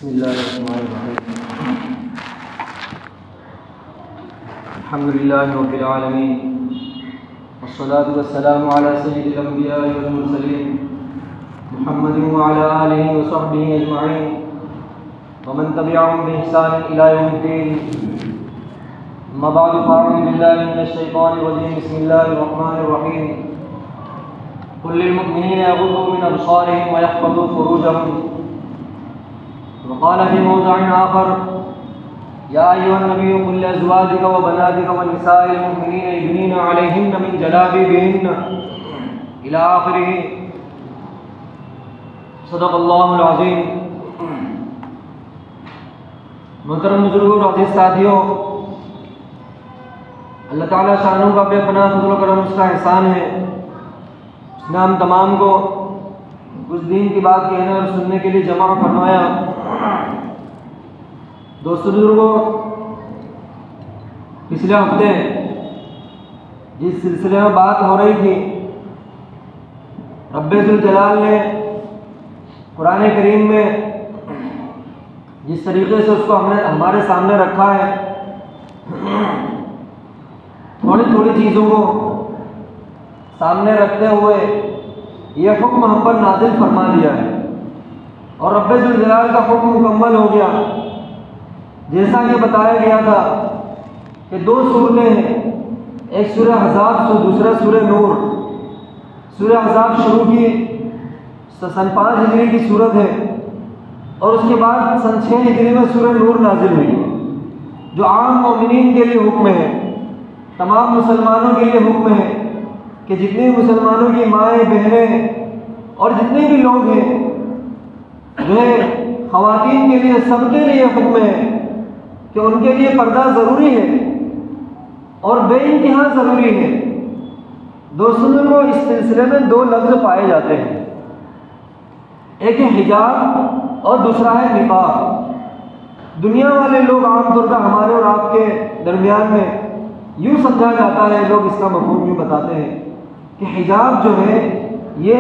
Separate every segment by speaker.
Speaker 1: बिस्मिल्लाहिर्रहमानिर्रहीम। अल्हम्दुलिल्लाहि रब्बिल आलमीन वस्सलातु वस्सलामु अला सय्यिदिल अंबिया'i वल मुरसलीन मुहम्मदिन व अला आलिहि व सहबिहि अजमईन व मन तबिअहुम बि ihसान इला यौमिद्दीन। अम्मा बअद फ़अऊज़ु बिल्लाहि मिनश शैतानिर रजीम। बिस्मिल्लाहिर रहमानिर रहीम। कुल लिल मुमिनीना यग़ुद्दू मिन अबसारिहिम व यहफ़ज़ू फ़ुरूजहुम। वक़ाल फ़ी मौज़िअन आख़र या अय्युहन नबिय्यु क़ुल लिअज़वाजिका व बनातिका व निसाइल मुमिनीना युदनीना अलैहिन्ना मिन जलाबिबिहिन्ना इला आख़िरिह। सदक़ल्लाहुल अज़ीम। मोहतरम बुजुर्गों और अज़ीज़ साथियों, अल्लाह ताला शानों का बेपनाह फ़ज़ल व करम उसका एहसान है। उसने हम तमाम को कुछ दीन की बात कहने और सुनने के लिए जमा फरमाया। दोस्तों बुजुर्गों, पिछले हफ्ते जिस सिलसिले में बात हो रही थी, रब्बुल जलाल ने कुरान करीम में जिस तरीके से उसको हमने हमारे सामने रखा है, थोड़ी थोड़ी चीज़ों को सामने रखते हुए यह हुक्म हम पर नाज़िल फरमा दिया है और रब्बुल जलाल का हुक्म मुकम्मल हो गया। जैसा कि बताया गया था कि दो सूरतें हैं, एक सूरह अहज़ाब से दूसरा सूरह नूर। सूरह अहज़ाब शुरू की सन 5 हिजरी की सूरत है और उसके बाद सन 6 हिजरी में सूरह नूर नाजिल हुई, जो आम मोमिनीन के लिए हुक्म है, तमाम मुसलमानों के लिए हुक्म है कि जितने मुसलमानों की माएँ बहनें और जितने भी लोग हैं जो है ख़वातीन के लिए, सबके लिए हुक्म है कि उनके लिए पर्दा ज़रूरी है और बेइंतहा ज़रूरी है। दोस्तों को इस सिलसिले में दो लफ्ज़ पाए जाते हैं, एक है हिजाब और दूसरा है निकाब। दुनिया वाले लोग आमतौर पर हमारे और आपके दरमियान में यूँ समझा जाता है, लोग इसका मफ़हूम यूँ बताते हैं कि हिजाब जो है ये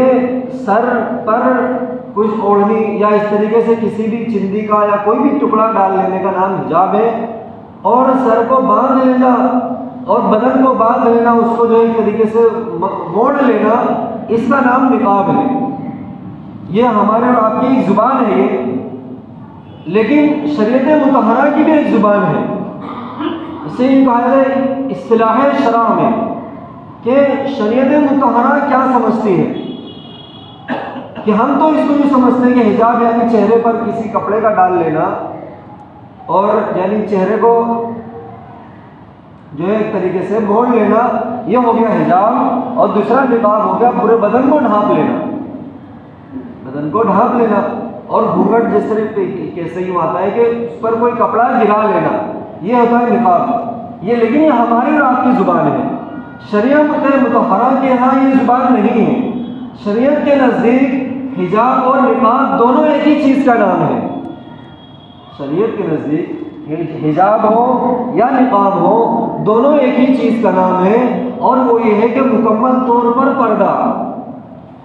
Speaker 1: सर पर कुछ ओढ़नी या इस तरीके से किसी भी चिंदी का या कोई भी टुकड़ा डाल लेने का नाम हिजाब है, और सर को बांध लेना और बदन को बांध लेना, उसको जो एक तरीके से मोड़ लेना, इसका नाम निकाब है। ये हमारे और आपकी एक ज़ुबान है ये, लेकिन शरीयत मुतहरा की भी एक ज़ुबान है। इसे ही कहा जाए इस्तिलाह शरअ में कि शरीयत मुतहरा क्या समझती है, कि हम तो इसको यूँ समझते हैं कि हिजाब यानी चेहरे पर किसी कपड़े का डाल लेना, और यानी चेहरे को जो है एक तरीके से मोड़ लेना, ये हो गया हिजाब। और दूसरा निकाब हो गया पूरे बदन को ढांप लेना, बदन को ढांप लेना। और घूंघट जिस तरीके से यूँ आता है कि उस पर कोई कपड़ा गिरा लेना, ये होता है निकाब। ये लेकिन ये हमारी और आपकी ज़ुबान है, शरीयत मुतहरा के यहाँ ये ज़ुबान नहीं है। शरीयत के नज़दीक हिजाब और निकाब दोनों एक ही चीज़ का नाम है। शरीयत के नज़दीक हिजाब हो या निकाब हो, दोनों एक ही चीज़ का नाम है, और वो ये है कि मुकम्मल तौर पर पर्दा।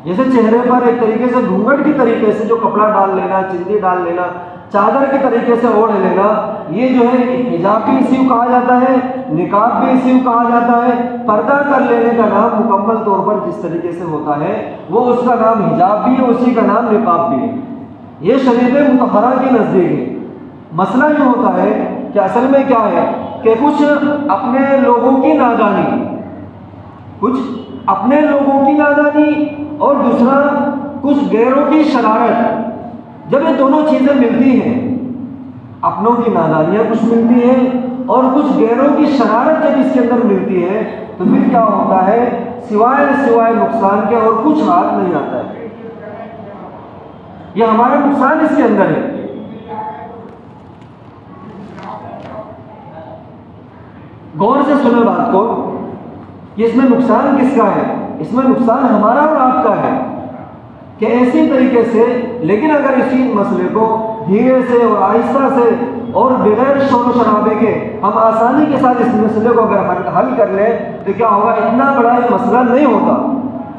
Speaker 1: जैसे चेहरे पर एक तरीके से घूंघट की तरीके से जो कपड़ा डाल लेना, चिंदी डाल लेना, चादर के तरीके से ओढ़ लेना, ये जो है हिजाब भी इसी को कहा जाता है, निकाब भी इसी को कहा जाता है। पर्दा कर लेने का नाम मुकम्मल तौर पर जिस तरीके से होता है वो उसका नाम हिजाब भी है, उसी का नाम निकाब भी है। ये शरीयत मुतहरा के नज़दीक है। मसला ये होता है कि असल में क्या है कि कुछ अपने लोगों की नादानी, कुछ अपने लोगों की नादानी और दूसरा कुछ गैरों की शरारत, जब ये दोनों चीज़ें मिलती हैं, अपनों की नादानियाँ कुछ मिलती हैं और कुछ गैरों की शरारत जब इसके अंदर मिलती है, तो फिर क्या होता है, सिवाय नुकसान के और कुछ हाथ नहीं आता है। ये हमारा नुकसान इसके अंदर है। गौर से सुने बात को कि इसमें नुकसान किसका है। इसमें नुकसान हमारा और आपका है कि ऐसी तरीके से, लेकिन अगर इसी मसले को धीरे से और आहिस्ता से और बगैर शोर शराबे के हम आसानी के साथ इस मसले को अगर हल कर लें, तो क्या होगा, इतना बड़ा ये मसला नहीं होता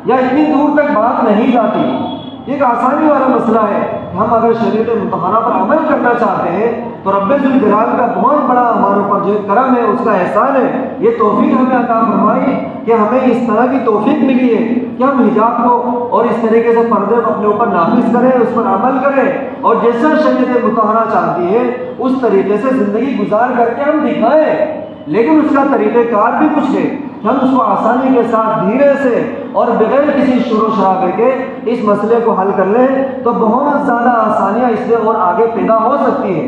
Speaker 1: या इतनी दूर तक बात नहीं जाती ये एक आसानी वाला मसला है। हम अगर शरीयत मुतहरा पर अमल करना चाहते हैं तो रब्बे जुल जलाल का बहुत बड़ा हमारे ऊपर जो करम है, उसका एहसान है, ये तौफीक हमें अता फरमाई कि हमें इस तरह की तौफीक मिली है कि हम हिजाब को और इस तरीके से पर्दे को अपने ऊपर नाफिज करें, उस पर अमल करें और जैसा शरीयत मुतहरा चाहती है उस तरीके से ज़िंदगी गुजार करके हम दिखाएं। लेकिन उसका तरीक़ेकार भी कुछ है कि हम उसको आसानी के साथ धीरे से और बगैर किसी शोर शराबे के इस मसले को हल कर लें तो बहुत ज़्यादा आसानियाँ इसमें और आगे पैदा हो सकती हैं।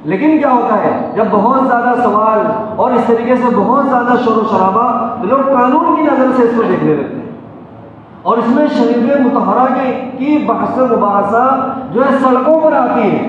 Speaker 1: लेकिन क्या होता है, जब बहुत ज़्यादा सवाल और इस तरीके से बहुत ज़्यादा शोर शराबा, तो लोग कानून की नज़र से इसको देखने लगते हैं और इसमें शरीयत मुतहरा की बहस मुबाहसा जो है सड़कों पर आती है।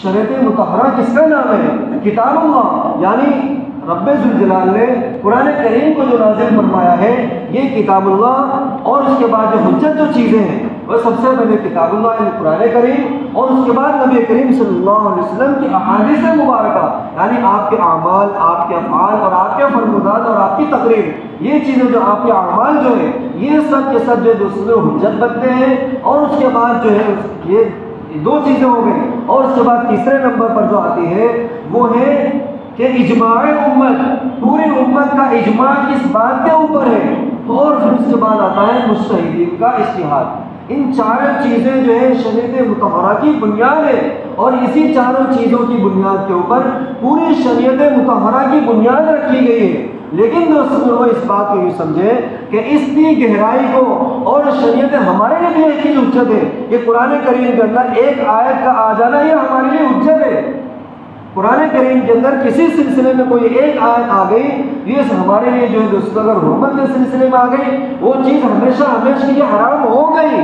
Speaker 1: शरीयत मुतहरा किसका नाम है? किताबुल्लाह, यानी रब्बे जुल जलाल ने कुरान करीम को जो नाज़िल फरमाया है ये किताबुल्लाह, और उसके बाद जो हुज्जत जो चीज़ें हैं वह सबसे पहले किताबुल्लाह यानी कुरान करीम, और उसके बाद नबी करीम सल्लल्लाहु अलैहि वसल्लम की अहादीस मुबारका यानी आपके अमाल, आपके अफ़आल और आपके फरमानात और आपकी तकरीर, ये चीज़ें जो आपके अमाल जो है ये सब के सब जो है उसमें हुज्जत बनते हैं। और उसके बाद जो है ये दो चीज़ें हो गई, और उसके बाद तीसरे नंबर पर जो आती है वो है कि इजमाए उम्मत, पूरी उम्मत का इजमा किस बात के ऊपर है, और फिर उसके बाद आता है मुज्तहिदीन का इज्तिहाद। इन चारों चीज़ें जो है शरीयत मुतहरा की बुनियाद है और इसी चारों चीज़ों की बुनियाद के ऊपर पूरी शरीयत मुतहरा की बुनियाद रखी गई है। लेकिन दोस्तों वो इस बात को यूँ समझे कि इसकी गहराई को और शरीयत हमारे लिए भी एक ही हुज्जत है कि कुरान करीम के अंदर एक आयत का आ जाना ये हमारे लिए हुज्जत है। कुरान करीम के अंदर किसी सिलसिले में कोई एक आयत आ गई, ये हमारे लिए जो है दोस्तों अगर हुर्मत के सिलसिले में आ गई वो चीज़ हमेशा हमेशा के लिए हराम हो गई।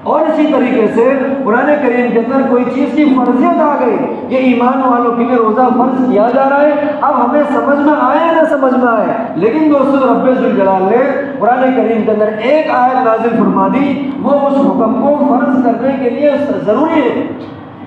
Speaker 1: और इसी तरीके से कुरान करीम के अंदर कोई चीज़ की फर्जियत आ गई, ये ईमान वालों के लिए रोज़ा फर्ज किया जा रहा है, अब हमें समझ में आए ना समझ में आए, लेकिन दोस्तों रब्बे जुल जलाल ने कुरान करीम के अंदर एक आयत नाजिल फरमा दी, वो उस हुक्म को फर्ज करने के लिए ज़रूरी है,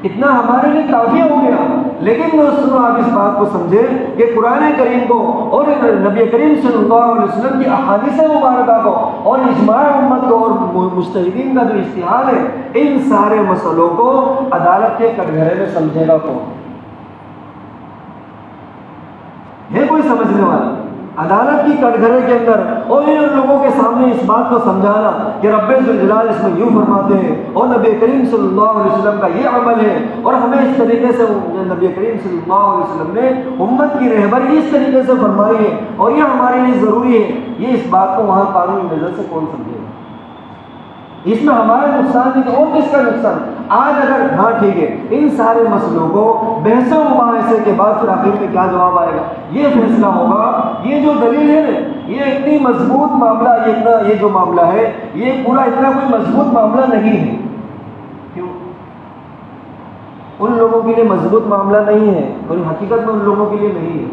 Speaker 1: इतना हमारे लिए काफ़ी हो गया। लेकिन दोस्तों आप इस बात को समझे कि कुरान करीम को और नबी करीम सल्लल्लाहु अलैहि वसल्लम की अहादीस मुबारका को और इजमा उम्मत को और मुज्तहिदीन का जो इज्तिहाद है, इन सारे मसलों को अदालत के कटघरे में समझेगा कौन? है कोई समझने वाला? अदालत की कटघरे के अंदर और इन लोगों के सामने इस बात को समझाना कि रब्बे जुल जलाल इसमें यूँ फरमाते हैं और नबी करीम सल्लल्लाहु अलैहि वसल्लम का ये अमल है, और हमें इस तरीके से नबी करीम सल्लल्लाहु अलैहि वसल्लम ने उम्मत की रहबरी इस तरीके से फरमाई है और ये हमारे लिए ज़रूरी है, ये इस बात को वहाँ कानूनी नज़र से कौन समझेगा? इसमें हमारा नुकसान नहीं तो और किसका नुकसान? आज अगर हाँ ठीक है, इन सारे मसलों को बहसों मुबाहसे के बाद फिर आखिर में क्या जवाब आएगा, ये फैसला होगा। ये जो दलील है ना, ये इतनी मजबूत मामला, ये जो मामला है ये पूरा इतना कोई मजबूत मामला नहीं है। क्यों? उन लोगों के लिए मजबूत मामला नहीं है और हकीकत में उन लोगों के लिए नहीं है,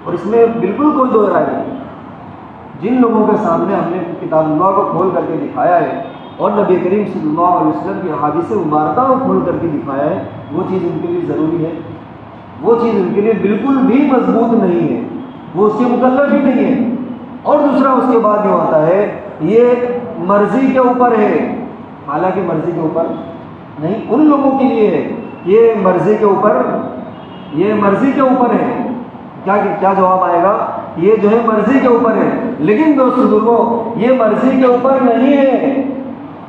Speaker 1: और इसमें बिल्कुल कोई दो राय नहीं। जिन लोगों के सामने हमने किताबुल्लाह को खोल करके दिखाया है और नबी करीम सल्लल्लाहु अलैहि वसल्लम की अहादीस मुबारका को खोल करके दिखाया है, वो चीज़ उनके लिए ज़रूरी है, वो चीज़ उनके लिए बिल्कुल भी मजबूत नहीं है, वो उसके मुकल्लफ ही नहीं है। और दूसरा उसके बाद जो आता है ये मर्ज़ी के ऊपर है, हालांकि मर्ज़ी के ऊपर नहीं, उन लोगों के लिए है, ये मर्ज़ी के ऊपर, ये मर्ज़ी के ऊपर है। क्या जवाब आएगा? ये जो है मर्ज़ी के ऊपर है। लेकिन दोस्तों ये मर्ज़ी के ऊपर नहीं है,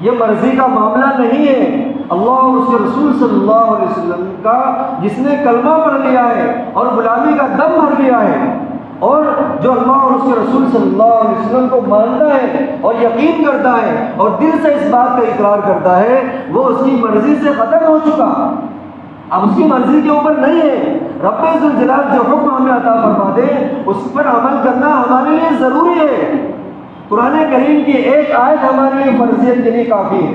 Speaker 1: ये मर्ज़ी का मामला नहीं है। अल्लाह और उसके रसूल सल्लल्लाहु अलैहि वसल्लम का जिसने कलमा पढ़ लिया है और गुलामी का दम भर लिया है, और जो अल्लाह और उसके रसूल सल्लल्लाहु अलैहि वसल्लम को मानता है और यकीन करता है और दिल से इस बात का इकरार करता है, वो उसकी मर्ज़ी से ख़त्म हो चुका, अब उसकी मर्ज़ी के ऊपर नहीं है। रब्बे जुल जलाल जो हुक्म हमें अता फरमा दे उस पर अमल करना हमारे लिए ज़रूरी है। कुरान करीम की एक आयत हमारे लिए फर्जियत के लिए काफ़ी है,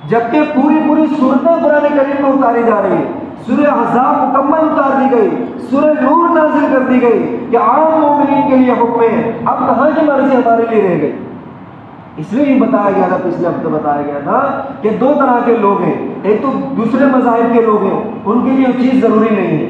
Speaker 1: जबकि पूरी सूरतें कुरान करीम में उतारी जा रही है। सूरह अहज़ाब मुकम्मल उतार दी गई, सूरह नूर नाज़िल कर दी गई कि आम मोमिनीन के लिए हुक्म है। अब कहाँ की मर्ज़ी हमारे लिए रह गई? इसलिए ये बताया गया था, पिछले हफ्ते बताया गया था कि दो तरह के लोग हैं, एक तो दूसरे मज़ाहिब के लोग हैं, उनके लिए चीज़ ज़रूरी नहीं है,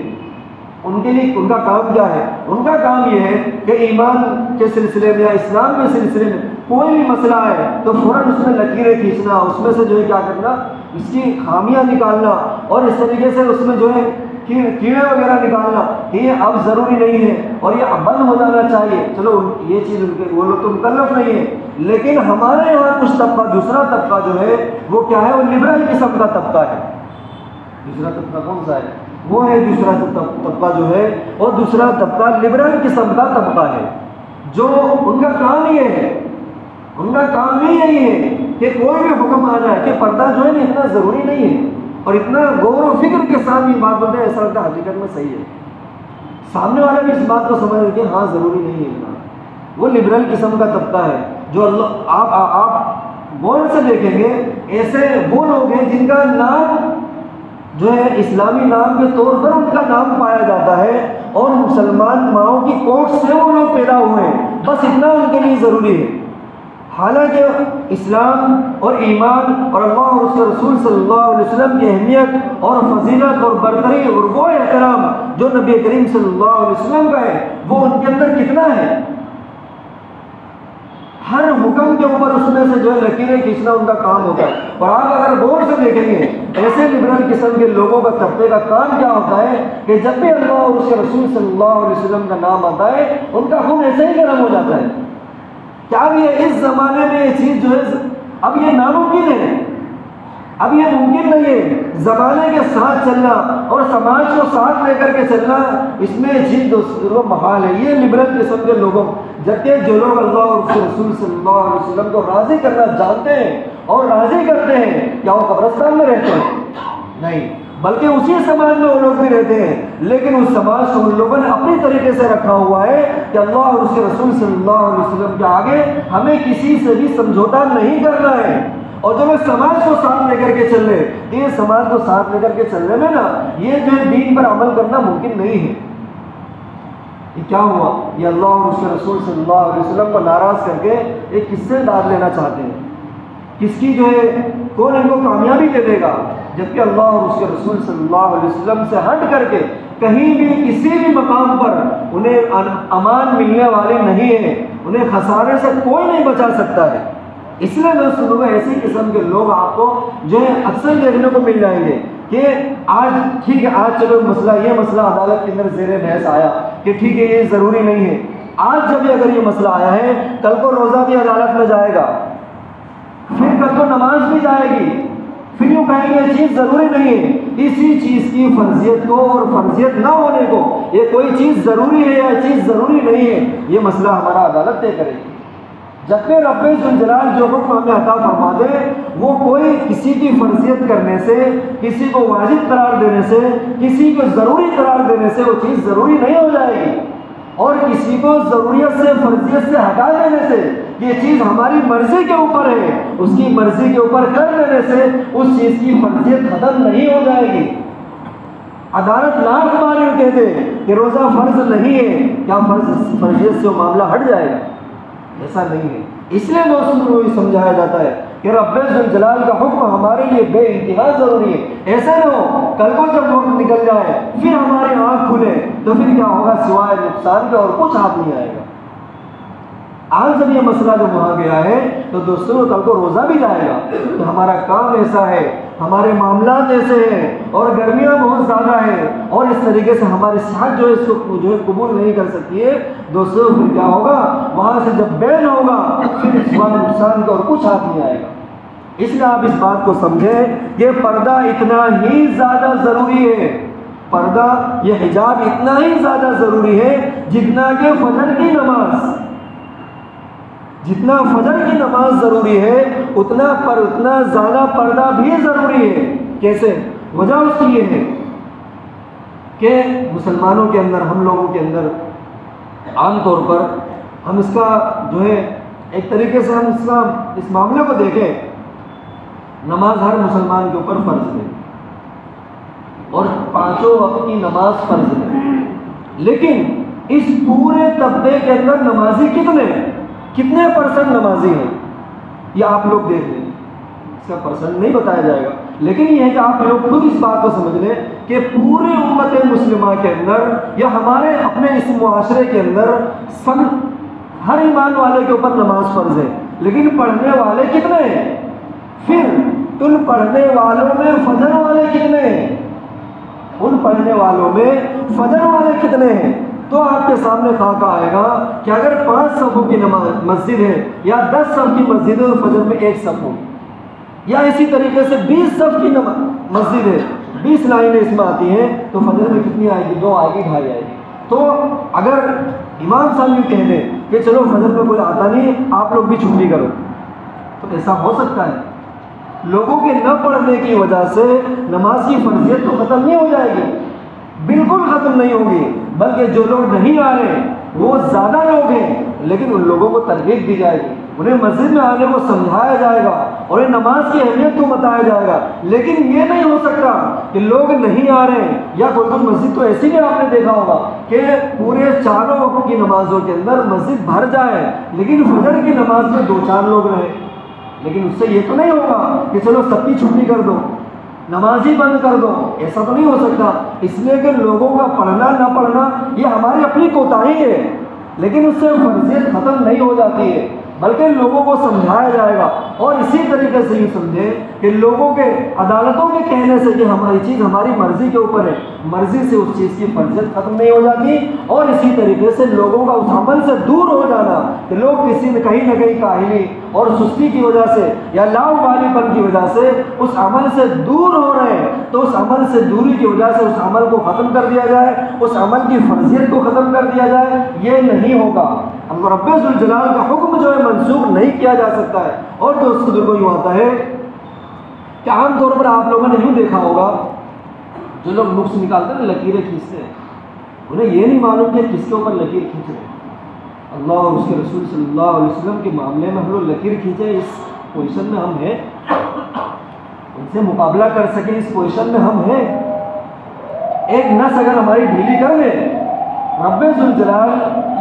Speaker 1: उनके लिए उनका काम क्या है? उनका काम ये है कि ईमान के सिलसिले में या इस्लाम के सिलसिले में कोई भी मसला है तो फ़ौरन उसमें लकीरें खींचना, उसमें से जो है क्या करना, इसकी खामियां निकालना और इस तरीके से उसमें जो है कीड़े वगैरह निकालना कि ये अब ज़रूरी नहीं है और ये अब बंद हो जाना चाहिए। चलो ये चीज़ उनके वो लोग तो मुकल्लफ नहीं है, लेकिन हमारे यहाँ कुछ तबका, दूसरा तबका जो है वो क्या है? वो लिबरल किस्म का तबका है। दूसरा तबका कौन सा है? वो है दूसरा तबका जो है, और दूसरा तबका लिबरल किस्म का तबका है, जो उनका काम ये है, उनका काम ही यही है कि कोई भी हुक्म आ जाए कि पर्दा जो है ना इतना ज़रूरी नहीं है, और इतना गौर व फिक्र के साथ भी बात बोलते हैं, ऐसा लगता है हकीकत में सही है, सामने वाले भी इस बात को समझ रहे कि हाँ ज़रूरी नहीं है इतना। वो लिबरल किस्म का तबका है जो अल्लाह आप गौर से देखेंगे, ऐसे वो लोग हैं जिनका नाम जो है इस्लामी नाम के तौर पर उनका नाम पाया जाता है, और मुसलमान माओं की कोख से वो लोग पैदा हुए हैं, बस इतना उनके लिए ज़रूरी है। हालांकि इस्लाम और ईमान और अल्लाह और उसके रसूल सल्लल्लाहु अलैहि वसल्लम की अहमियत और फजीलत और बरतरी और वो एहतराम जो नबी करीम सल्लल्लाहु अलैहि वसल्लम का है, वो उनके अंदर कितना है। हर हुक्म के ऊपर उसमें से जो है लकीरें खींचना उनका काम होता है। और आप अगर गौर से देखेंगे ऐसे लिबरल किस्म के लोगों का तबके का काम क्या होता है कि जब भी अल्लाह और उसके रसूल सल्लल्लाहु अलैहि वसल्लम का नाम आता है उनका खून ऐसे ही गर्म हो जाता है। क्या भी है इस ज़माने में ये चीज़ जो है अब ये नामुमकिन है, अब ये मुमकिन नहीं है। ज़माने के साथ चलना और समाज को साथ लेकर के चलना, इसमें चीज़ वो महाल है। ये लिबरल किस्म के लोगों, जबकि जो लोग अल्लाह और उसके रसूल सल्लल्लाहु अलैहि वसल्लम को राज़ी करना जानते हैं और राज़ी करते हैं, क्या वो कब्रिस्तान में रहते हैं? नहीं, बल्कि उसी समाज में वो लोग भी रहते हैं, लेकिन उस समाज को उन लोगों ने अपनी तरीके से रखा हुआ है कि अल्लाह और उसके रसूल सल्लल्लाहु अलैहि वसल्लम के आगे हमें किसी से भी समझौता नहीं करना है। और जब इस समाज को साथ लेकर के चल रहे, तो ये समाज को साथ लेकर के चलने में ना ये जो है दीन पर अमल करना मुमकिन नहीं है। ये क्या हुआ? ये अल्लाह और उसके रसूल सल्लल्लाहु अलैहि वसल्लम को नाराज़ करके एक किससे दाद लेना चाहते हैं, किसकी जो है कौन इनको कामयाबी दे देगा, जबकि अल्लाह और उसके रसूल सल्लल्लाहु अलैहि वसल्लम से हट करके कहीं भी किसी भी मकाम पर उन्हें अमान मिलने वाली नहीं है, उन्हें खसारे से कोई नहीं बचा सकता है। इसलिए मैं सुनूंगा ऐसे किस्म के लोग आपको जो है अक्सर देखने को मिल जाएंगे कि आज ठीक है, आज चलो मसला ये मसला अदालत के अंदर ज़ेरे बहस आया कि ठीक है ये ज़रूरी नहीं है। आज जब भी अगर ये मसला आया है, कल को रोज़ा भी अदालत में जाएगा, फिर कल को नमाज भी जाएगी, फिर यूँ कहेंगे ये चीज़ ज़रूरी नहीं है। इसी चीज़ की फर्जियत को और फर्जियत ना होने को, ये कोई चीज़ ज़रूरी है या चीज़ ज़रूरी नहीं है, ये मसला हमारा अदालत तय करेगी। जबकि रब्बे जुल जलाल जो हुक्म हमें अता फरमा दे, वो कोई किसी की फर्जियत करने से, किसी को वाजिब करार देने से, किसी को ज़रूरी करार देने से वो चीज़ ज़रूरी नहीं हो जाएगी। और किसी को ज़रूरियत से, फर्जियत से हटा देने से, ये चीज़ हमारी मर्ज़ी के ऊपर है, उसकी मर्ज़ी के ऊपर कर देने से उस चीज़ की फर्जियत ख़त्म नहीं हो जाएगी। अदालत लाख बार यूँ कह दे कि रोज़ा फ़र्ज नहीं है, क्या फर्जियत से वो मामला हट जाएगा? ऐसा नहीं है। इसलिए दोस्तों को ये समझाया जाता है कि रब्बे जुल जलाल का हुक्म हमारे लिए बेइंतहा ज़रूरी है। ऐसा ना हो कल को जब वक्त निकल जाए फिर हमारी आँख खुले तो फिर क्या होगा? सिवाय नुकसान के और कुछ हाथ नहीं आएगा। आज जब ये मसला जब वहाँ गया है तो दोस्तों कल को रोज़ा भी जाएगा, तो हमारा काम ऐसा है, हमारे मामलात ऐसे हैं, और गर्मियाँ बहुत ज़्यादा है, और इस तरीके से हमारी सेहत जो है इसको जो है कबूल नहीं कर सकती है। दोस्तों फिर क्या होगा? वहाँ से जब बैन होगा फिर सिवाय नुकसान का और कुछ हाथ नहीं आएगा। इसलिए आप इस बात को समझें कि पर्दा इतना ही ज़्यादा ज़रूरी है, पर्दा ये हिजाब इतना ही ज़्यादा ज़रूरी है जितना कि फजर की नमाज, जितना फजर की नमाज ज़रूरी है उतना ज़्यादा पर्दा भी ज़रूरी है। कैसे? वजह उसकी ये है कि मुसलमानों के अंदर, हम लोगों के अंदर आम तौर पर हम इसका जो है एक तरीके से हम इस मामले को देखें, नमाज हर मुसलमान के ऊपर फ़र्ज है और 5 वक्त की नमाज फ़र्ज है, लेकिन इस पूरे तबके के अंदर नमाजी कितने % नमाजी हैं ये आप लोग देख लें। इसका % नहीं बताया जाएगा, लेकिन ये है कि आप लोग खुद इस बात को समझ लें कि पूरे उम्मत मुस्लिमा के अंदर या हमारे अपने इस मुआशरे के अंदर हर ईमान वाले के ऊपर नमाज फ़र्ज है, लेकिन पढ़ने वाले कितने हैं? फिर उन पढ़ने वालों में फजर वाले कितने हैं? उन पढ़ने वालों में फजर वाले कितने हैं? तो आपके सामने खाका आएगा कि अगर 5 सफ़ों की नमाज मस्जिद है या 10 सफ़ की मस्जिद है तो फजर में 1 सफ़ होगी, या इसी तरीके से 20 सफ़ की मस्जिद है, 20 लाइनें इसमें आती हैं तो फजर में कितनी आएगी? 2 आएगी, 2.5 आएगी। तो अगर इमाम साहब यूँ कह दें कि चलो फजर में कोई आता नहीं, आप लोग भी छुट्टी करो, तो ऐसा हो सकता है? लोगों के न पढ़ने की वजह से नमाज की फर्जियत तो ख़त्म नहीं हो जाएगी, बिल्कुल ख़त्म नहीं होगी, बल्कि जो लोग नहीं आ रहे वो ज़्यादा लोग हैं, लेकिन उन लोगों को तरगीब दी जाएगी, उन्हें मस्जिद में आने को समझाया जाएगा और उन्हें नमाज की अहमियत को बताया जाएगा। लेकिन ये नहीं हो सकता कि लोग नहीं आ रहे हैं, या कोई मस्जिद तो ऐसी भी आपने देखा होगा कि पूरे चारों वक्त की नमाजों के अंदर मस्जिद भर जाए, लेकिन फजर की नमाज में 2-4 लोग रहें, लेकिन उससे ये तो नहीं होगा कि चलो सबकी छुट्टी कर दो, नमाज ही बंद कर दो, ऐसा तो नहीं हो सकता। इसलिए कि लोगों का पढ़ना ना पढ़ना ये हमारी अपनी कोताही है, लेकिन उससे फर्जियत ख़त्म नहीं हो जाती है, बल्कि लोगों को समझाया जाएगा। और इसी तरीके से ये समझें कि लोगों के अदालतों के कहने से कि हमारी चीज़ हमारी मर्ज़ी के ऊपर है, मर्ज़ी से उस चीज़ की फर्जियत ख़त्म नहीं हो जाती। और इसी तरीके से लोगों का उस अमल से दूर हो जाना कि लोग किसी न कहीं काहिली और सुस्ती की वजह से या लावालीपन की वजह से उस अमल से दूर हो रहे हैं, तो उस अमल से दूरी की वजह से उस अमल को ख़त्म कर दिया जाए, उस अमल की फर्जियत को ख़त्म कर दिया जाए, ये नहीं होगा। अल्लाह रब्बुल जुल जलाल का हुक्म जो है मंसूख नहीं किया जा सकता है। और दोस्तों देखो यूँ आता है कि आमतौर पर आप लोगों ने यूँ देखा होगा, जो लोग नुक्स निकालते हैं, लकीरें खींचते हैं, उन्हें ये नहीं मालूम कि किसके ऊपर लकीर खींच रहे हैं। अल्लाह और उसके रसूल सल्लल्लाहु अलैहि वसल्लम के मामले में हम लोग लकीर खींचे, इस पोजीशन में हम हैं, उनसे मुकाबला कर सकें, इस पोजीशन में हम हैं। एक नस अगर हमारी ढीली कर ले, रब्बे जुल जलाल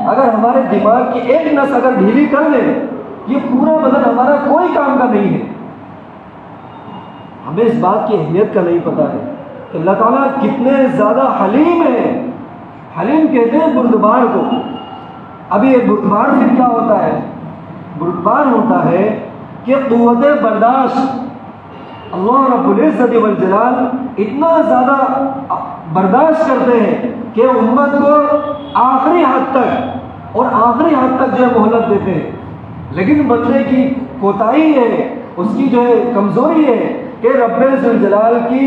Speaker 1: अगर हमारे दिमाग की एक नस अगर ढीली कर ले, ये पूरा बदन हमारा कोई काम का नहीं है। हमें इस बात की अहमियत का नहीं पता है कि अल्लाह ताला कितने ज़्यादा हलीम है। हलीम कहते हैं बुर्दबार को। अब ये बुर्दबार फिर क्या होता है? बुर्दबार होता है कि क़ुव्वत बर्दाश्त, अल्लाह रब्बुल इज़्ज़त वल जलाल इतना ज़्यादा बर्दाश्त करते हैं कि उम्मत को आखिरी हद तक और आखिरी हद तक जो है मोहलत देते हैं। लेकिन बंदे की कोताही है, उसकी जो है कमज़ोरी है कि रब्बे जुल जलाल की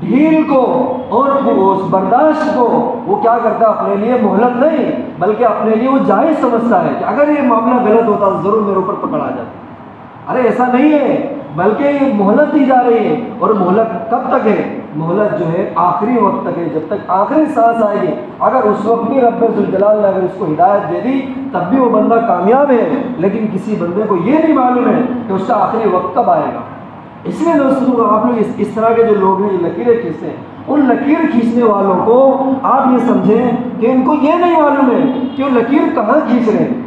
Speaker 1: ढील को और उस बर्दाश्त को वो क्या करता है? अपने लिए मोहलत नहीं, बल्कि अपने लिए वो जायज़ समझता है कि अगर ये मामला गलत होता तो ज़रूर मेरे ऊपर पकड़ा जाता। अरे ऐसा नहीं है, बल्कि ये मोहलत दी जा रही है। और मोहलत कब तक है? मोहलत जो है आखिरी वक्त तक है, जब तक आखिरी सांस आएगी। अगर उस वक्त भी रब्बे जुल जलाल ने अगर उसको हिदायत दे दी तब भी वो बंदा कामयाब है, लेकिन किसी बंदे को ये नहीं मालूम है कि उसका आखिरी वक्त कब आएगा। इसलिए दोस्तों आप लोग इस तरह के जो लोग हैं, ये लकीरें खींचते हैं, उन लकीर खींचने वालों को आप ये समझें कि इनको ये नहीं मालूम है कि वो लकीर कहाँ खींच रहे हैं,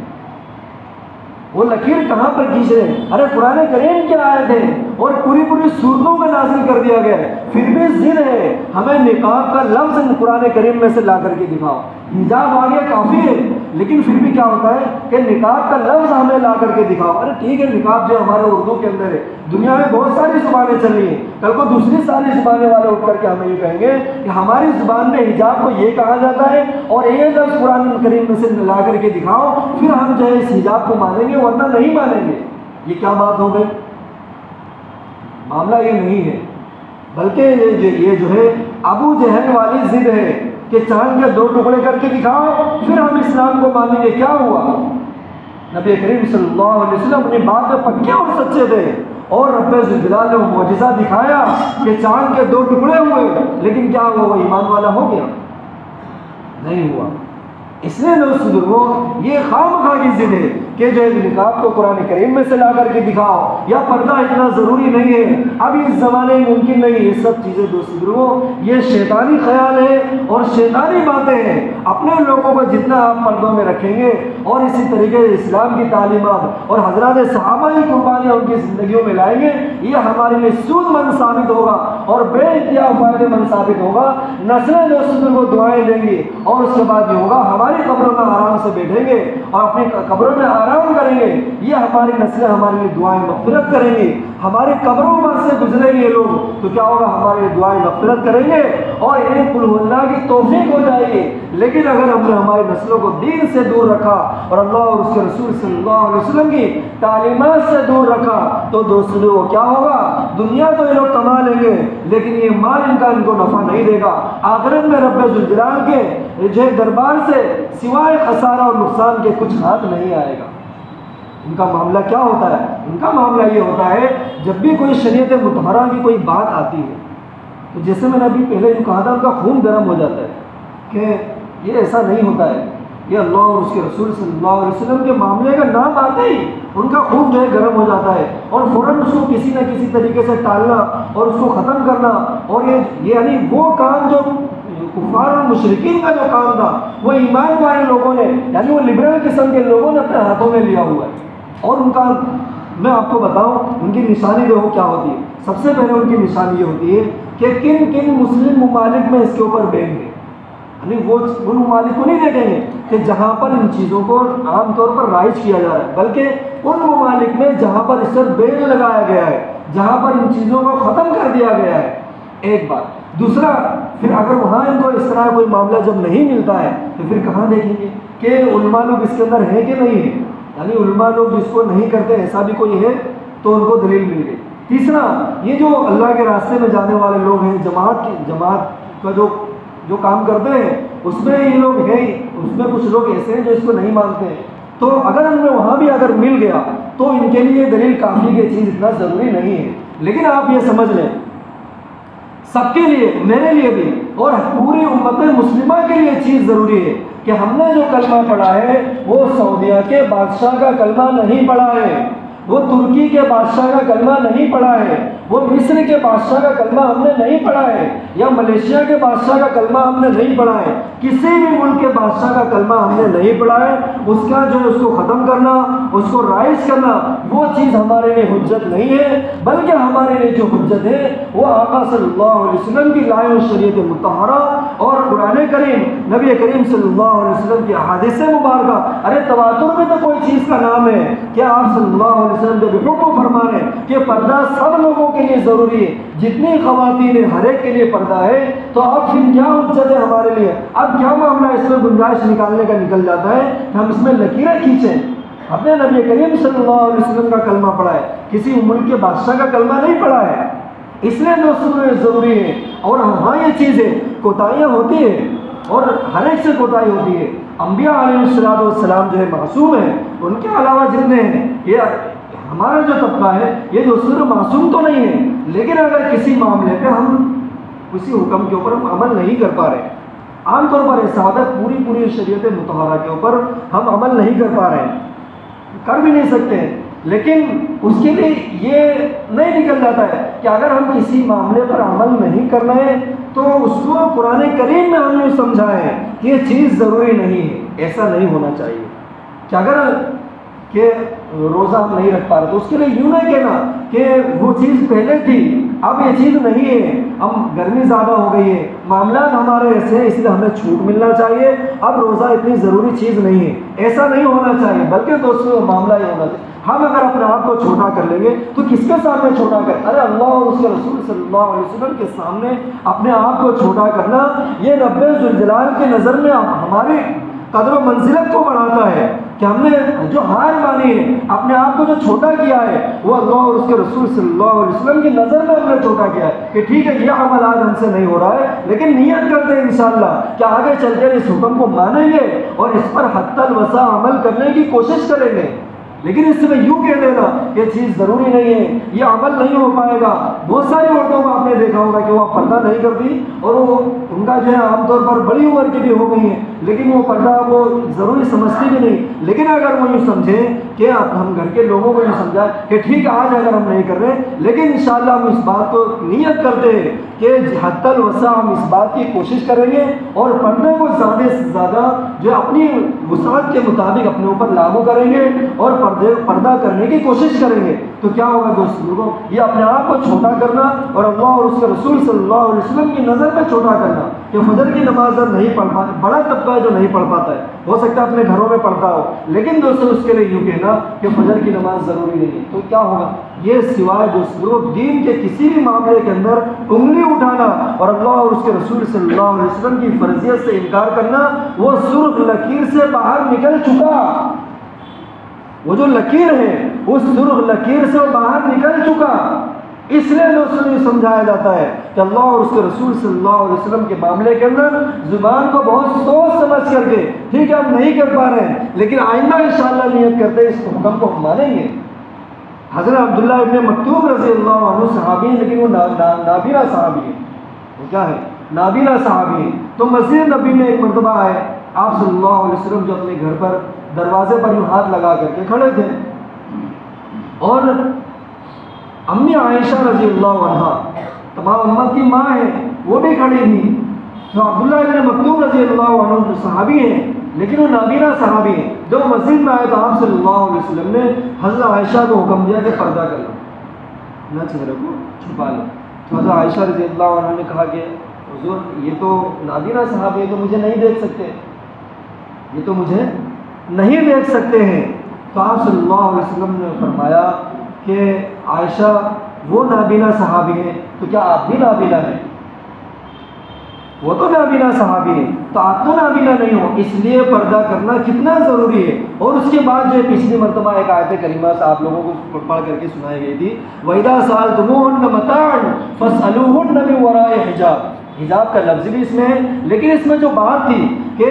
Speaker 1: वो लकीर कहाँ पर खींच रहे हैं। अरे कुरान करीम के आयत है और पूरी पूरी सूरतों में नाज़िल कर दिया गया है, फिर भी जिद है हमें निकाब का लफ्ज़ कुरान करीम में से ला करके दिखाओ। हिजाब आ गया काफ़ी है, लेकिन फिर भी क्या होता है कि निकाब का लफ्ज़ हमें ला करके दिखाओ। अरे ठीक है, निकाब जो हमारे उर्दू के अंदर है, दुनिया में बहुत सारी ज़ुबानें चल रही हैं, कल को दूसरी सारी ज़ुबानें वाले उठ करके हमें ये कहेंगे कि हमारी ज़ुबान में हिजाब को ये कहा जाता है और ये लफ्ज़ कुरान करीम में से ला करके दिखाओ, फिर हम जो है इस हिजाब को मानेंगे वरना नहीं मानेंगे। ये क्या बात हो गई? मामला ये नहीं है, बल्कि ये जो है अबू जहल वाली जिद है कि चांद के 2 टुकड़े करके दिखाओ फिर हम इस्लाम को मानेंगे। क्या हुआ? नबी करीम सल्लल्लाहु अलैहि वसल्लम अपनी बात में पक्के और सच्चे थे और रब्बे जुल जलाल ने मौजिज़ा दिखाया कि चांद के 2 टुकड़े हुए, लेकिन क्या हुआ? वो ईमान वाला हो गया? नहीं हुआ। इसलिए बुजुर्गों ये खामखा की जिद है कि जो है निकाब को कुरान करीम में से ला करके दिखाओ, या पर्दा इतना ज़रूरी नहीं है, अभी इस ज़माने में मुमकिन नहीं। ये सब चीज़ें दोस्तों ये शैतानी ख्याल है और शैतानी बातें हैं। अपने लोगों को जितना आप पर्दों में रखेंगे और इसी तरीके से इस्लाम की तालीमात और हज़रात सहाबा की कुर्बानियाँ उनकी ज़िंदगियों में लाएंगे, ये हमारे लिए सूदमंद साबित होगा और बेइंतहा फ़ायदेमंद साबित होगा। नस्लें दोस्तों को दुआएं देंगी और उसके बाद ये होगा हमारी कब्रों में आराम से बैठेंगे और अपनी कब्रों में आराम करेंगे। ये हमारी नस्लें हमारे लिए दुआएं मग़फ़िरत करेंगी। हमारे कब्रों पर से गुजरेंगे लोग तो क्या होगा, हमारे लिए दुआएं मग़फ़िरत करेंगे और इन्हें कुल हुआ अल्लाह की तौफीक हो जाएगी। लेकिन अगर हमने हमारी नस्लों को दीन से दूर रखा और अल्लाह और उसके रसूल सल्लल्लाहु अलैहि वसल्लम की तालीमात से दूर रखा तो दोस्तों वो क्या होगा, दुनिया तो ये लोग कमा लेंगे लेकिन ये माल इनको नफ़ा नहीं देगा। आखिरत में रब्बे ज़ुल जलाल के जो दरबार से सिवाय खसारा और नुकसान के कुछ हाथ नहीं आएगा। उनका मामला क्या होता है, उनका मामला ये होता है जब भी कोई शरीयत मुतहरा की कोई बात आती है तो जैसे मैंने अभी पहले जो कहा था उनका खून गर्म हो जाता है कि ये ऐसा नहीं होता है। ये अल्लाह और उसके रसूल सल्लल्लाहु अलैहि वसल्लम के मामले का नाम आते ही उनका खून जो है गर्म हो जाता है और फ़ौरन उसको किसी न किसी तरीके से टालना और उसको ख़त्म करना। और ये यानी वो काम जो कुफार और मुशरिकीन का जो काम था वो ईमान वाले लोगों ने यानी वो लिबरल किस्म के लोगों ने अपने हाथों में लिया हुआ है। और उनका मैं आपको बताऊं उनकी निशानी देखो क्या होती है। सबसे पहले उनकी निशानी ये होती है कि किन किन मुस्लिम ममालिक में इसके ऊपर बैन है। यानी वो उन ममालिक को नहीं देखेंगे कि जहाँ पर इन चीज़ों को आमतौर पर राइज किया जा रहा है, बल्कि उन ममालिक में जहाँ पर इस पर बैन लगाया गया है, जहाँ पर इन चीज़ों को ख़त्म कर दिया गया है। एक बात। दूसरा, फिर अगर वहाँ इनको इस तरह कोई मामला जब नहीं मिलता है तो फिर कहाँ देखेंगे कि उलमा लोग इसके अंदर है कि नहीं है। यानी उलमा लोग जिसको नहीं करते ऐसा भी कोई है तो उनको दलील मिल गई। तीसरा, ये जो अल्लाह के रास्ते में जाने वाले लोग हैं, जमात का जो काम करते हैं उसमें ये लोग हैं, उसमें कुछ लोग ऐसे हैं जो इसको नहीं मानते हैं। तो अगर उनमें वहाँ भी अगर मिल गया तो इनके लिए दलील काफ़ी की चीज़ इतना ज़रूरी नहीं है। लेकिन आप ये समझ लें सबके लिए, मेरे लिए भी और पूरी उम्मत मुस्लिमा के लिए चीज़ ज़रूरी है कि हमने जो कलमा पढ़ा है वो सऊदिया के बादशाह का कलमा नहीं पढ़ा है, वो तुर्की के बादशाह का कलमा नहीं पढ़ा है, वो मिस्र के बादशाह का कलमा हमने नहीं पढ़ा है, या मलेशिया के बादशाह का कलमा हमने नहीं पढ़ा है। किसी भी मुल्क के बादशाह का कलमा हमने नहीं पढ़ा है। उसका जो है उसको ख़त्म करना, उसको राइज करना वो चीज़ हमारे लिए हुज्जत नहीं है, बल्कि हमारे लिए जो हुज्जत है वो आका सल्लल्लाहु अलैहि वसल्लम की लाए शरीयत मुतहरा और कुरान करीम, नबी करीम सल्लल्लाहु अलैहि वसल्लम की अहादीस मुबारक। अरे तवातुर में तो कोई चीज़ का नाम है कि आप सल्लल्लाहु अलैहि वसल्लम जब हुक्म फरमा रहे कि पर्दा सब लोगों के लिए ज़रूरी है, जितनी ख़वातीन है हर एक के लिए पर्दा है, तो अब फिर क्या हुज्जत है हमारे लिए। अब क्या मामला इसमें गुंजाइश निकालने का निकल जाता है कि हम इसमें लकीरें खींचें। अपने नबी करीम सल्लल्लाहु अलैहि वसल्लम का कलमा पढ़ा है, किसी मुल्क के बादशाह का कलमा नहीं पढ़ा है, इसलिए दोस्तों ज़रूरी है। और हाँ ये चीज़ें कोताहियाँ होती है और हर एक से कोताही होती है। अम्बिया अलैहिस्सलाम जो है मासूम है, उनके अलावा जितने हैं ये हमारा जो तबका है ये दोस्तों मासूम तो नहीं है, लेकिन अगर किसी मामले पे हम किसी हुक्म के ऊपर हम अमल नहीं कर पा रहे, आमतौर पर ऐसा होता है पूरी शरीयत मुतहरा के ऊपर हम अमल नहीं कर पा रहे हैं, कर भी नहीं सकते हैं, लेकिन उसके लिए ये नहीं निकल जाता है कि अगर हम किसी मामले पर अमल नहीं कर रहे हैं तो उसको कुरान करीम में हमने समझा है कि ये चीज़ ज़रूरी नहीं है। ऐसा नहीं होना चाहिए कि अगर कि रोज़ा हम नहीं रख पा रहे तो उसके लिए यूँ नहीं कहना कि वो चीज़ पहले थी अब ये चीज़ नहीं है, हम गर्मी ज़्यादा हो गई है, मामला हमारे ऐसे हैं इसलिए हमें छूट मिलना चाहिए, अब रोज़ा इतनी ज़रूरी चीज़ नहीं है। ऐसा नहीं होना चाहिए, बल्कि दोस्तों मामला ये होना चाहिए हम अगर अपने आप को छोटा कर लेंगे तो किसके सामने छोटा कर, अरे अल्लाह और उसके रसूल सल्लल्लाहु अलैहि वसल्लम के सामने अपने आप को छोटा करना ये रब्बे ज़ुल जलाल के नज़र में हमारी कदर मंजिलत को बढ़ाता है कि हमने जो हार मानी है, अपने आप को जो छोटा किया है वो अल्लाह और उसके रसूल सल्लल्लाहु अलैहि वसल्लम की नज़र में हमने छोटा किया है कि ठीक है ये अमल आज हमसे नहीं हो रहा है, लेकिन नियत करते हैं इंशाअल्लाह कि आगे चलकर इस हुक्म को मानेंगे और इस पर हत्तल वसा अमल करने की कोशिश करेंगे। लेकिन इसमें यूँ कह देना ये चीज़ ज़रूरी नहीं है, ये अमल नहीं हो पाएगा। बहुत सारी औरतों को आपने देखा होगा कि वो पर्दा नहीं करती और वो उनका जो है आमतौर पर बड़ी उम्र की भी हो गई है, लेकिन वो पर्दा वो ज़रूरी समझती भी नहीं। लेकिन अगर वो यूँ समझें कि अब हम घर के लोगों को यूँ समझाएं कि ठीक है आज अगर हम नहीं कर रहे, लेकिन इंशाअल्लाह हम इस बात को नियत करते हैं कि हद्दल वसा हम इस बात की कोशिश करेंगे और पर्दे को ज़्यादा से ज़्यादा जो अपनी वसात के मुताबिक अपने ऊपर लागू करेंगे और पर्दा करने की कोशिश करेंगे। तो क्या होगा दोस्तों, ये अपने आप को छोटा करना और अल्लाह और उसके रसूल सल्लल्लाहु अलैहि वसल्लम की नज़र में छोटा करना कि फजर की नमाज नहीं पढ़ पाते, बड़ा तबका है जो नहीं पढ़ पाता है, हो सकता है अपने घरों में पढ़ता हो, लेकिन दोस्तों उसके लिए यूँ कहना कि फजर की नमाज ज़रूरी नहीं है। तो क्या होगा, ये सिवाय दोस्तों दीन के किसी भी मामले के अंदर उंगली उठाना और अल्लाह और उसके रसूल सल्लल्लाहु अलैहि वसल्लम की फर्जियत से इनकार करना, वो सुर्ख लकीर से बाहर निकल चुका। वो जो लकीर है उस सुर्ख लकीर से वो बाहर निकल चुका। इसलिए दोस्तों ये समझाया जाता है कि अल्लाह और उसके रसूल सल्लल्लाहु अलैहि वसल्लम के मामले के अंदर ज़ुबान को बहुत सोच समझ करके, ठीक है हम नहीं कर पा रहे हैं लेकिन आइंदा इंशाअल्लाह नियत करते हैं इस हुक्म को हम मानेंगे। हज़रत अब्दुल्लाह इब्न मक्तूम रज़ी अल्लाह अन्हु सहाबी हैं, लेकिन वो नाबीना सहाबी है। वो क्या है, नाबीना सहाबी है। तो मस्जिद नबी में एक मरतबा आए, आप सल्लल्लाहु अलैहि वसल्लम जो अपने घर पर दरवाजे पर यूँ हाथ लगा करके खड़े थे और अम्मी आयशा रज़ी अल्लाह अन्हा तमाम उम्मत की माँ है, वो भी खड़ी थी। तो अब्दुल्लाह इब्न मक्तूम रज़ी अल्लाह अन्हु जो सहाबी हैं लेकिन वो नाबीना सहाबी हैं, जब मस्जिद में आए तो आप सल्लल्लाहु अलैहि वसल्लम ने हज़रत आयशा को हुक्म दिया कि पर्दा कर लो, न चेहरे को छुपा लो। तो हज़रत आयशा रज़ी अल्लाह अन्हा ने कहा कि हुज़ूर ये तो नाबीना सहाबी है, तो मुझे नहीं देख सकते, ये तो मुझे नहीं देख सकते हैं। तो आप सल्लल्लाहु अलैहि वसल्लम ने फरमाया कि आयशा वो नाबीना सहाबी हैं, तो क्या आप भी नाबीना हैं? वो तो नाबीना सहाबी है, तो आप तो नाबीना नहीं हो, इसलिए पर्दा करना कितना ज़रूरी है। और उसके बाद जो पिछली मरतबा एक आयत करीमा से आप लोगों को पढ़ करके सुनाई गई थी, वइदा सालतुमुहुन्ना मताअन फस्अलूहुन्ना मिन वराए हिजाब। हिजाब का लफ्ज़ भी इसमें है, लेकिन इसमें जो बात थी कि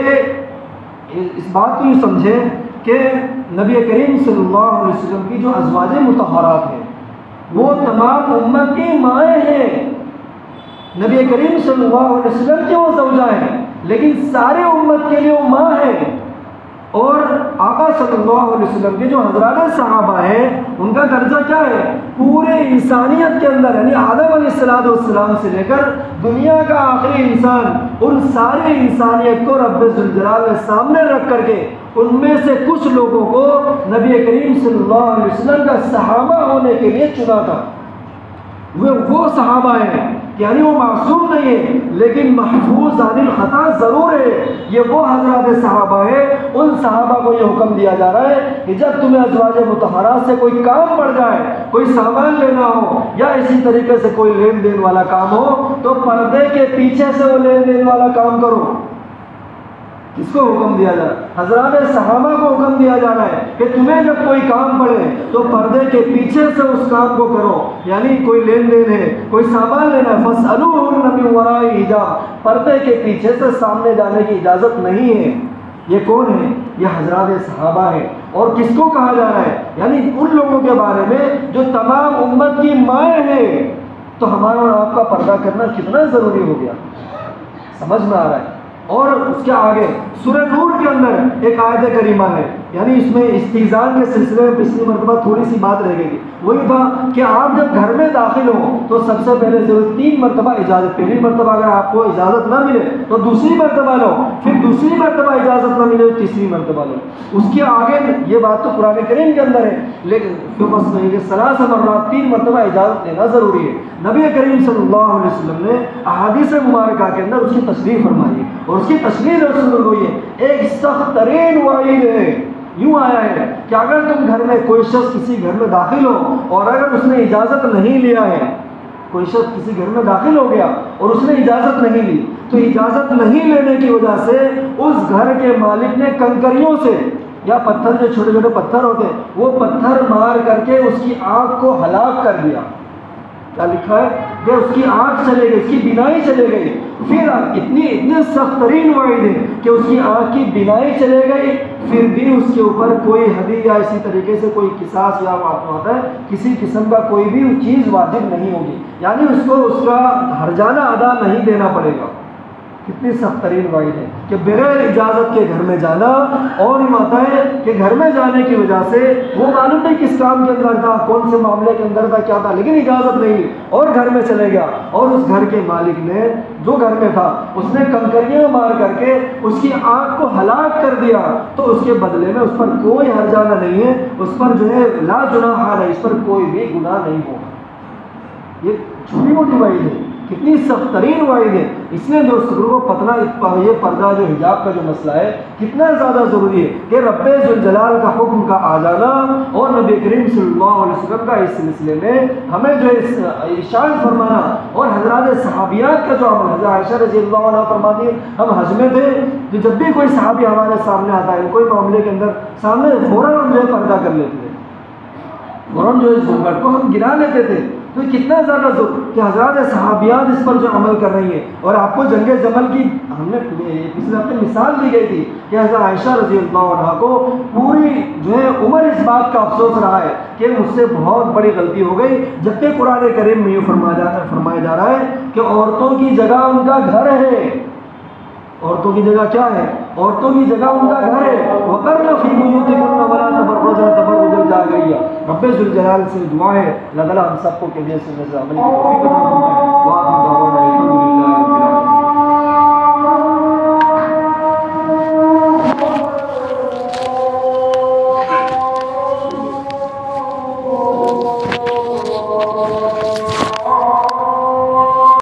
Speaker 1: इस बात को ये समझे कि नबी करीम सल्लल्लाहु अलैहि वसल्लम की जो अज़वाजे मुतहहरात हैं वो तमाम उम्मत की माएँ हैं। नबी करीम सल्लल्लाहु अलैहि वसल्लम की वो ज़ौजा हैं, लेकिन सारे उम्मत के लिए वो माँ है। और आका सल्लल्लाहु अलैहि वसल्लम के जो हज़रात सहाबा हैं उनका दर्जा क्या है, पूरे इंसानियत के अंदर, यानी आदम अलैहिस्सलाम से लेकर दुनिया का आखिरी इंसान, उन सारे इंसानियत को रब्बे ज़ुल जलाल ने सामने रख करके उनमें से कुछ लोगों को नबी करीम सल्लल्लाहु अलैहि वसल्लम का सहाबा होने के लिए चुना था। वो सहाबा हैं, यानी वो मासूम नहीं है लेकिन महफूज अनिल खता ज़रूर है। ये वो हज़रात सहाबा है, उन सहाबा को ये हुक्म दिया जा रहा है कि जब तुम्हें अज़वाज मुतहहरात से कोई काम पड़ जाए, कोई सामान लेना हो या इसी तरीके से कोई लेन देन वाला काम हो, तो पर्दे के पीछे से वो लेन देन वाला काम करो। किसको हुक्म दिया जा रहा है? हज़रात सहाबा को हुक्म दिया जा रहा है कि तुम्हें जब कोई काम पड़े तो पर्दे के पीछे से उस काम को करो, यानी कोई लेन देन है, कोई सामान लेना है, फस्अलूहुन्ना मिन वराए हिजाब, पर्दे के पीछे से सामने जाने की इजाज़त नहीं है। ये कौन है? ये हज़रात सहाबा है। और किसको कहा जा रहा है? यानी उन लोगों के बारे में जो तमाम उम्मत की माएँ हैं। तो हमारा और आपका पर्दा करना कितना ज़रूरी हो गया, समझ में आ रहा है। और उसके आगे सूरह नूर के अंदर एक आयत करीमा है, यानी इसमें इस्तिज़ान के सिलसिले में पिछली मरतबा थोड़ी सी बात रह गई। वही था कि आप जब घर में दाखिल हो तो सबसे पहले ज़रूर 3 मरतबा इजाज़त, पहली मरतबा अगर आपको इजाज़त ना मिले तो दूसरी मरतबा लो, फिर दूसरी मरतबा इजाज़त ना मिले तो तीसरी मरतबा लो। उसके आगे ये बात तो कुरान करीम के अंदर है, लेकिन फिर बस नहीं कि सलास मर्रात 3 मरतबा इजाज़त लेना ज़रूरी है। नबी करीम सल्लल्लाहु अलैहि वसल्लम ने अहादीस मुबारका के अंदर उसकी तशरीह फरमाई है, और उसकी तशरीह रसूल ये एक सख्त तरीन वाइद है। यूँ आया है कि अगर तुम घर में, कोई शख्स किसी घर में दाखिल हो और अगर उसने इजाज़त नहीं लिया है, कोई शख्स किसी घर में दाखिल हो गया और उसने इजाज़त नहीं ली, तो इजाज़त नहीं लेने की वजह से उस घर के मालिक ने कंकरियों से या पत्थर, जो छोटे छोटे पत्थर होते हैं, वो पत्थर मार करके उसकी आँख को हलाक कर दिया। क्या लिखा है कि उसकी आँख चले गई, उसकी बिनाई चले गई। फिर इतने सख्त तरीन वाइद है कि उसकी आँख की बिनाई चले गई, फिर भी उसके ऊपर कोई हदी या इसी तरीके से कोई किसास या होता है किसी किस्म का कोई भी चीज़ वाजिब नहीं होगी, यानी उसको उसका हर्जाना अदा नहीं देना पड़ेगा। कितनी सख्त तरीन वाइद है कि बगैर इजाज़त के घर में जाना। और ये माताएँ कि घर में जाने की वजह से वो मालूम नहीं किस काम के अंदर था, कौन से मामले के अंदर था, क्या था, लेकिन इजाज़त नहीं ली और घर में चले गया। और उस घर के मालिक ने, जो घर में था, उसने कंकरियाँ मार करके उसकी आँख को हलाक कर दिया, तो उसके बदले में उस पर कोई हर्जाना नहीं है, उस पर जो है ला जुनाह है, इस पर कोई भी गुनाह नहीं होगा। ये छोटी मोटी वाइद है, कितनी सख्त तरीन वाइद है। इसलिए दोस्तों को पतना ये पर्दा जो हिजाब का जो मसला है कितना ज़्यादा ज़रूरी है कि रब्बे जुल जलाल का हुक्म का आ जाना और नबी करीम सल्लल्लाहु अलैहि वसल्लम का इस सिलसिले में हमें जो इरशाद फरमाना और हज़रात सहाबियात का जो अमल, हज़रत आयशा रज़ियल्लाहु अन्हा फरमाती है, हम हज में थे तो जब भी कोई सहाबी हमारे सामने आता है, कोई मामले के अंदर सामने, फ़ौरन हम जो है पर्दा कर लेते थे, फ़ौरन जो इस घूंघट को हम गिरा लेते थे। तो कितना ज़्यादा कि हज़रात सहाबियात इस पर जो अमल कर रही है। और आपको जंगे जमल की हमने पिछले हफ्ते मिसाल दी गई थी कि हज़रत आयशा रज़ियल्लाहु अन्हा को पूरी जो है उम्र इस बात का अफसोस रहा है कि मुझसे बहुत बड़ी गलती हो गई, जबकि कुरान करीम में ये फरमाया जा रहा है कि औरतों की जगह उनका घर है। औरतों की जगह क्या है? औरतों की जगह उनका घर है। वक़र्न फ़ी बुयूतिकुन्न वला तबर्रुजन तबर्रुजल जाहिलिय्या। रब्बे जुल जलाल से दुआ है अल्लाह ताला हम सबको के लिए सुन्नत से अमल की तौफीक अता फरमाए। व आखिर दअवाना अल्हम्दुलिल्लाहि रब्बिल आलमीन।